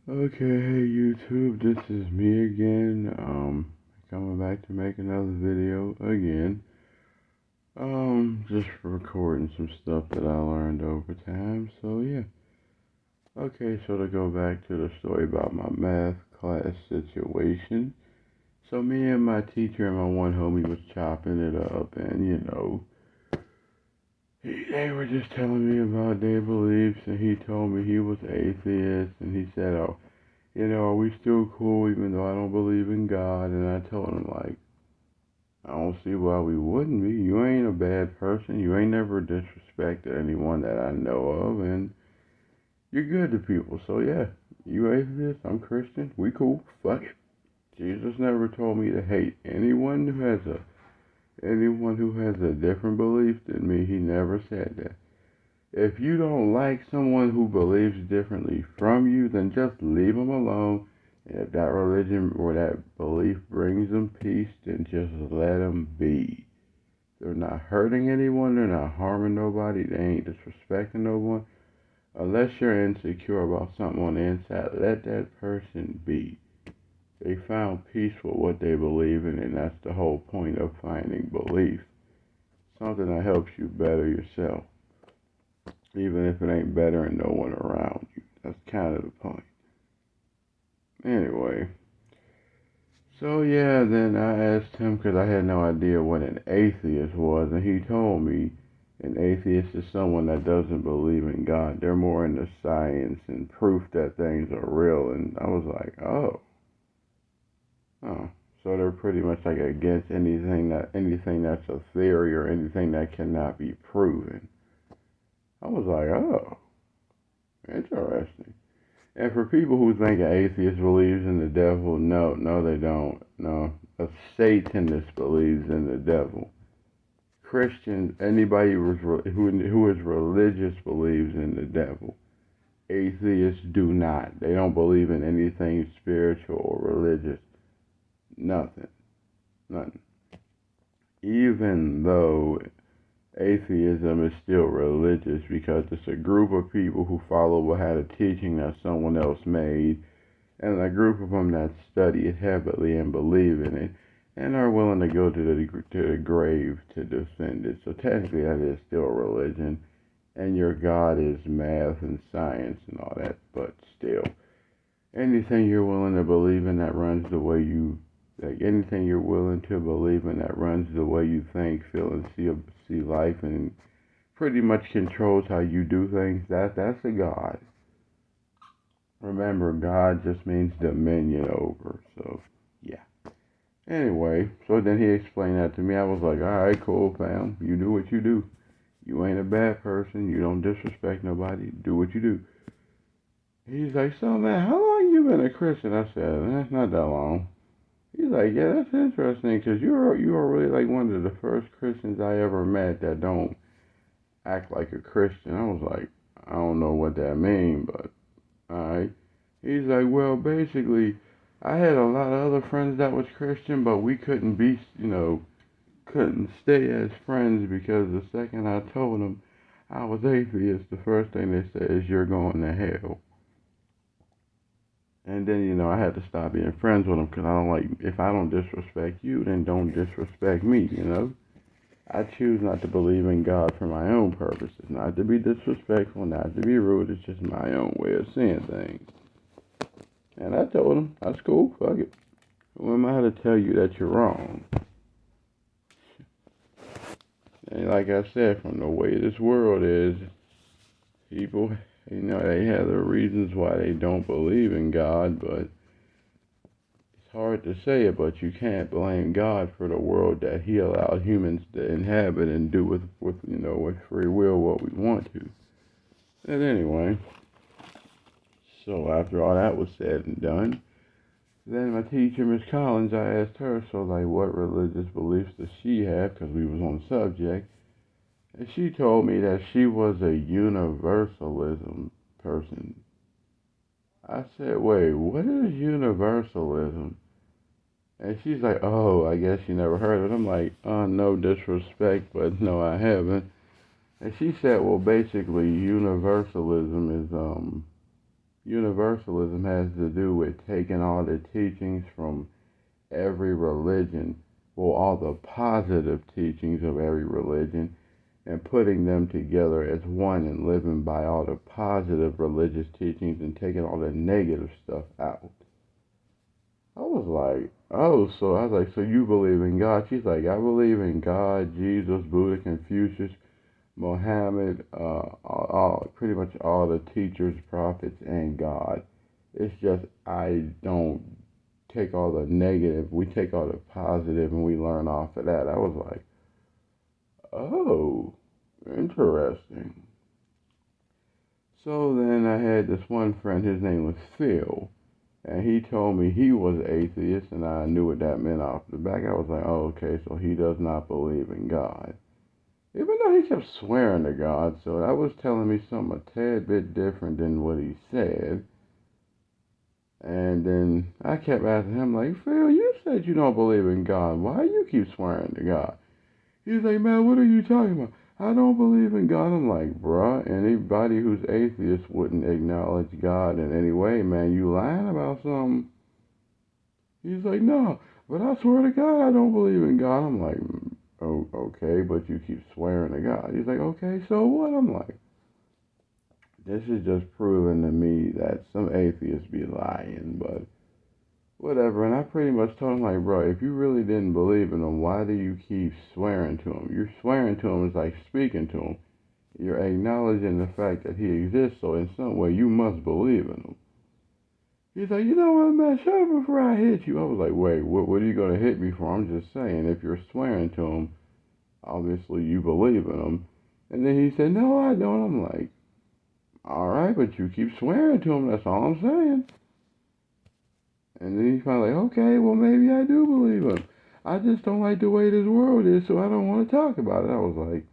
Okay, hey YouTube, this is me again. Coming back to make another video again. Just recording some stuff that I learned over time. So yeah. Okay, so to go back to the story about my math class situation. So me and my teacher and my one homie was chopping it up, and they were just telling me about their beliefs, and he told me he was atheist, and he said, "Oh, are we still cool even though I don't believe in God?" And I told him, like, I don't see why we wouldn't be. You ain't a bad person. You ain't never disrespected anyone that I know of, and you're good to people. So, yeah, you atheist, I'm Christian. We cool. Fuck it. Jesus never told me to hate anyone who has a different belief than me. He never said that. If you don't like someone who believes differently from you, then just leave them alone. And if that religion or that belief brings them peace, then just let them be. They're not hurting anyone. They're not harming nobody. They ain't disrespecting no one. Unless you're insecure about something on the inside, let that person be. They found peace with what they believe in, and that's the whole point of finding belief. Something that helps you better yourself, even if it ain't bettering no one around you. That's kind of the point. Anyway, so yeah, then I asked him because I had no idea what an atheist was, and he told me an atheist is someone that doesn't believe in God. They're more into science and proof that things are real, and I was like, oh. So they're pretty much like against anything that's a theory or anything that cannot be proven. I was like, oh, interesting. And for people who think an atheist believes in the devil, no, they don't. No, a Satanist believes in the devil. Christians, anybody who is religious believes in the devil. Atheists do not. They don't believe in anything spiritual or religious. Nothing. Nothing. Even though atheism is still religious because it's a group of people who follow what had a teaching that someone else made, and a group of them that study it heavily and believe in it, and are willing to go to the grave to defend it. So technically, that is still a religion, and your God is math and science and all that. But still, anything you're willing to believe in that runs the way you like. Anything you're willing to believe in that runs the way you think, feel, and see life, and pretty much controls how you do things. That's a God. Remember, God just means dominion over. So, yeah. Anyway, so then he explained that to me. I was like, all right, cool, fam. You do what you do. You ain't a bad person. You don't disrespect nobody. Do what you do. He's like, so man, how long you been a Christian? I said, that's not that long. He's like, yeah, that's interesting because you are really like one of the first Christians I ever met that don't act like a Christian. I was like, I don't know what that means, but alright. He's like, well, basically, I had a lot of other friends that was Christian, but we couldn't be, couldn't stay as friends because the second I told them I was atheist, the first thing they said is, you're going to hell. And then, I had to stop being friends with them because I don't like, if I don't disrespect you, then don't disrespect me. I choose not to believe in God for my own purposes, not to be disrespectful, not to be rude. It's just my own way of seeing things. And I told him, that's cool, fuck it. Who am I to tell you that you're wrong? And like I said, from the way this world is, people, they have their reasons why they don't believe in God, but it's hard to say it, but you can't blame God for the world that he allowed humans to inhabit and do with free will what we want to. And anyway, so after all that was said and done, then my teacher, Miss Collins, I asked her, so like, what religious beliefs does she have? Because we was on the subject. And she told me that she was a universalism person. I said, wait, what is universalism? And she's like, oh, I guess you never heard of it. I'm like, no disrespect, but no, I haven't. And she said, well, basically, universalism has to do with taking all the teachings from every religion, well, all the positive teachings of every religion, and putting them together as one and living by all the positive religious teachings and taking all the negative stuff out. I was like, oh, so I was like, so you believe in God? She's like, I believe in God, Jesus, Buddha, Confucius, Muhammad, pretty much all the teachers, prophets, and God. It's just I don't take all the negative. We take all the positive and we learn off of that. I was like, oh, interesting. So then I had this one friend, his name was Phil, and he told me he was atheist, and I knew what that meant off the back. I was like, oh, okay, so he does not believe in God. Even though he kept swearing to God, so that was telling me something a tad bit different than what he said. And then I kept asking him, like, Phil, you said you don't believe in God. Why you keep swearing to God? He's like, man, what are you talking about? I don't believe in God. I'm like, bruh, anybody who's atheist wouldn't acknowledge God in any way, man. You lying about something? He's like, no, but I swear to God, I don't believe in God. I'm like, oh, okay, but you keep swearing to God. He's like, okay, so what? I'm like, this is just proving to me that some atheists be lying, but whatever. And I pretty much told him, like, bro, if you really didn't believe in him, why do you keep swearing to him? You're swearing to him is like speaking to him. You're acknowledging the fact that he exists, so in some way you must believe in him. He's like, you know what, man, shut up before I hit you. I was like, wait, what are you going to hit me for? I'm just saying, if you're swearing to him, obviously you believe in him. And then he said, no, I don't. I'm like, all right, but you keep swearing to him, that's all I'm saying. And then he's finally like, okay, well, maybe I do believe him. I just don't like the way this world is, so I don't want to talk about it. I was like,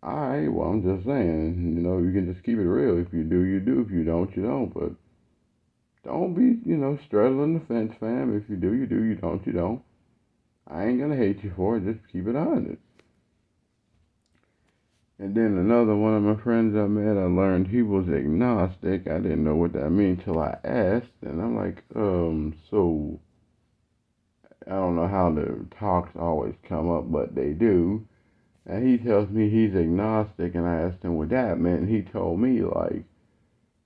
all right, well, I'm just saying, you can just keep it real. If you do, you do. If you don't, you don't. But don't be, straddling the fence, fam. If you do, you do. You don't, you don't. I ain't going to hate you for it. Just keep it honest. And then another one of my friends I met, I learned he was agnostic. I didn't know what that meant till I asked. And I'm like, so I don't know how the talks always come up, but they do. And he tells me he's agnostic, and I asked him what that meant. And he told me, like,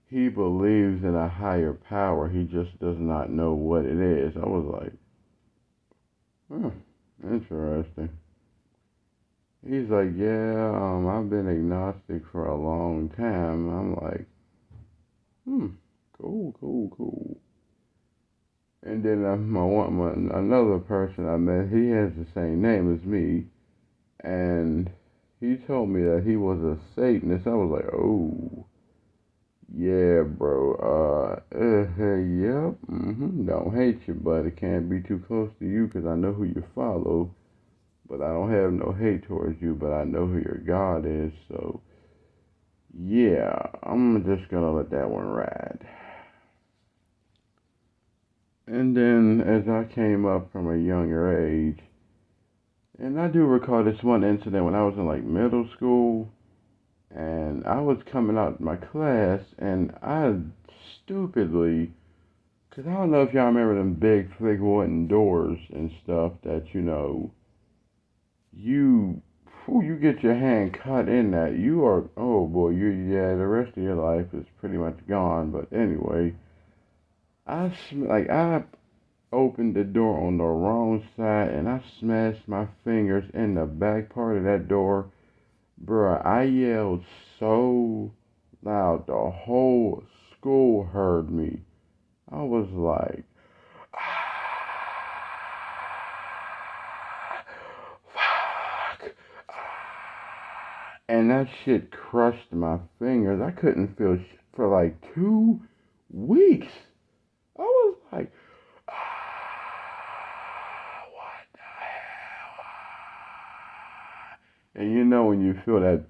he believes in a higher power. He just does not know what it is. I was like, interesting. He's like, yeah, I've been agnostic for a long time. I'm like, cool, cool, cool. And then another person I met, he has the same name as me, and he told me that he was a Satanist. I was like, oh, yeah, bro. Yep. Don't hate you, but it can't be too close to you because I know who you follow. But I don't have no hate towards you, but I know who your God is. So, yeah, I'm just gonna let that one ride. And then as I came up from a younger age, and I do recall this one incident when I was in like middle school, and I was coming out of my class, and I stupidly, because I don't know if y'all remember them big thick wooden doors and stuff that, you, you get your hand cut in that, you are, oh boy, the rest of your life is pretty much gone. But anyway, I opened the door on the wrong side, and I smashed my fingers in the back part of that door. Bruh, I yelled so loud the whole school heard me. I was like, fuck. And that shit crushed my fingers. I couldn't feel for like 2 weeks. I was like, what the hell? And when you feel that